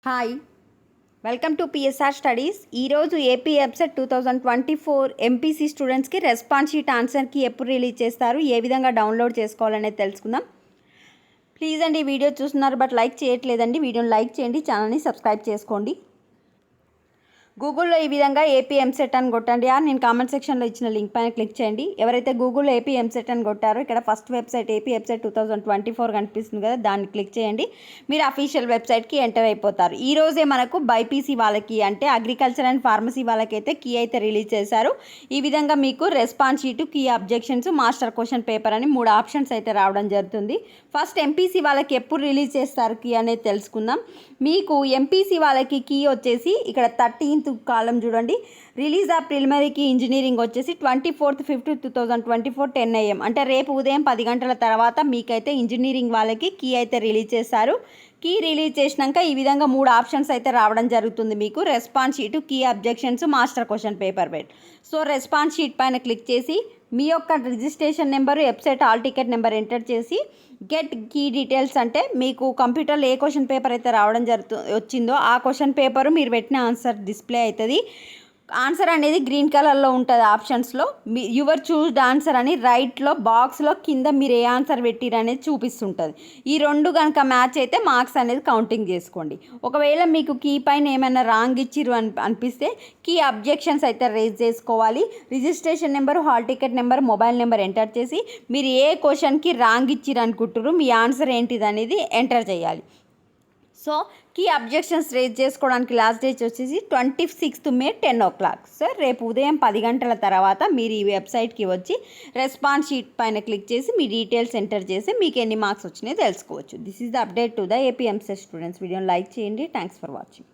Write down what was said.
Hi, welcome to PSR studies. ఈరోజు AP ఎబ్సెట్ 2024 MPC స్టూడెంట్స్కి response sheet ఆన్సర్కి ఎప్పుడు రిలీజ్ చేస్తారు, ఏ విధంగా డౌన్లోడ్ చేసుకోవాలనేది తెలుసుకుందాం. ప్లీజ్ అండి, ఈ వీడియో చూస్తున్నారు బట్ లైక్ చేయట్లేదండి. వీడియోని లైక్ చేయండి, ఛానల్ని సబ్స్క్రైబ్ చేసుకోండి. గూగుల్లో ఈ విధంగా ఏపీ ఎంసెట్ అని కొట్టండి. నేను కామెంట్ సెక్షన్లో ఇచ్చిన లింక్ పైన క్లిక్ చేయండి. ఎవరైతే గూగుల్లో ఏపీ ఎంసెట్ అని కొట్టారో ఇక్కడ ఫస్ట్ వెబ్సైట్ ఏపీ ఎబ్సెట్ 2024 కనిపిస్తుంది కదా, దాన్ని క్లిక్ చేయండి. మీరు అఫీషియల్ వెబ్సైట్కి ఎంటర్ అయిపోతారు. ఈ రోజే మనకు బైపీసీ వాళ్ళకి అంటే అగ్రికల్చర్ అండ్ ఫార్మసీ వాళ్ళకైతే కీ అయితే రిలీజ్ చేశారు. ఈ విధంగా మీకు response sheet, key objections, master question paper అని 3 ఆప్షన్స్ అయితే రావడం జరుగుతుంది. ఫస్ట్ ఎంపీసీ వాళ్ళకి ఎప్పుడు రిలీజ్ చేస్తారు కీ అనేది తెలుసుకుందాం. మీకు ఎంపీసీ వాళ్ళకి కీ వచ్చేసి ఇక్కడ 13th కాలం చూడండి. Release of preliminary key engineering వచ్చేసి 24th 5th 2024 10 AM అంటే రేపు ఉదయం 10 గంటల తర్వాత మీకైతే ఇంజనీరింగ్ వాళ్ళకి కీ అయితే రిలీజ్ చేస్తారు. కీ రిలీజ్ చేసినాక ఈ విధంగా 3 ఆప్షన్స్ అయితే రావడం జరుగుతుంది. మీకు response sheet, key objections, master question paper bet. So response sheet పైన క్లిక్ చేసి మీ యొక్క registration number, website hall ticket number enter చేసి గెట్ కీ డీటెయిల్స్ అంటే మీకు కంప్యూటర్లో ఏ క్వశ్చన్ పేపర్ అయితే రావడం వచ్చిందో ఆ క్వశ్చన్ పేపరు మీరు పెట్టిన ఆన్సర్ డిస్ప్లే అవుతుంది. ఆన్సర్ అనేది గ్రీన్ కలర్లో ఉంటుంది. ఆప్షన్స్లో యువర్ చూస్డ్ ఆన్సర్ అని రైట్లో బాక్స్లో కింద మీరు ఏ ఆన్సర్ పెట్టిరు అనేది చూపిస్తుంటుంది. ఈ 2 కనుక మ్యాచ్ అయితే మార్క్స్ అనేది కౌంటింగ్ చేసుకోండి. ఒకవేళ మీకు కీ పైన ఏమైనా రాంగ్ ఇచ్చిరు అనిపిస్తే కీ అబ్జెక్షన్స్ అయితే రేజ్ చేసుకోవాలి. Registration number, hall ticket number, mobile number enter చేసి మీరు ఏ క్వశ్చన్కి రాంగ్ ఇచ్చిరు అనుకుంటారు, మీ ఆన్సర్ ఏంటిది అనేది ఎంటర్ చేయాలి. సో కీ అబ్జెక్షన్స్ రేజ్ చేసుకోవడానికి లాస్ట్ డేట్ వచ్చేసి 26th May 10 o'clock. సో రేపు ఉదయం 10 గంటల తర్వాత మీరు ఈ వెబ్సైట్కి వచ్చి రెస్పాన్స్ షీట్ పైన క్లిక్ చేసి మీ డీటెయిల్స్ ఎంటర్ చేసి మీకు ఎన్ని మార్క్స్ వచ్చినాయో తెలుసుకోవచ్చు. This is the update to the AP EAMCET students. వీడియోని లైక్ చేయండి. Thanks for watching.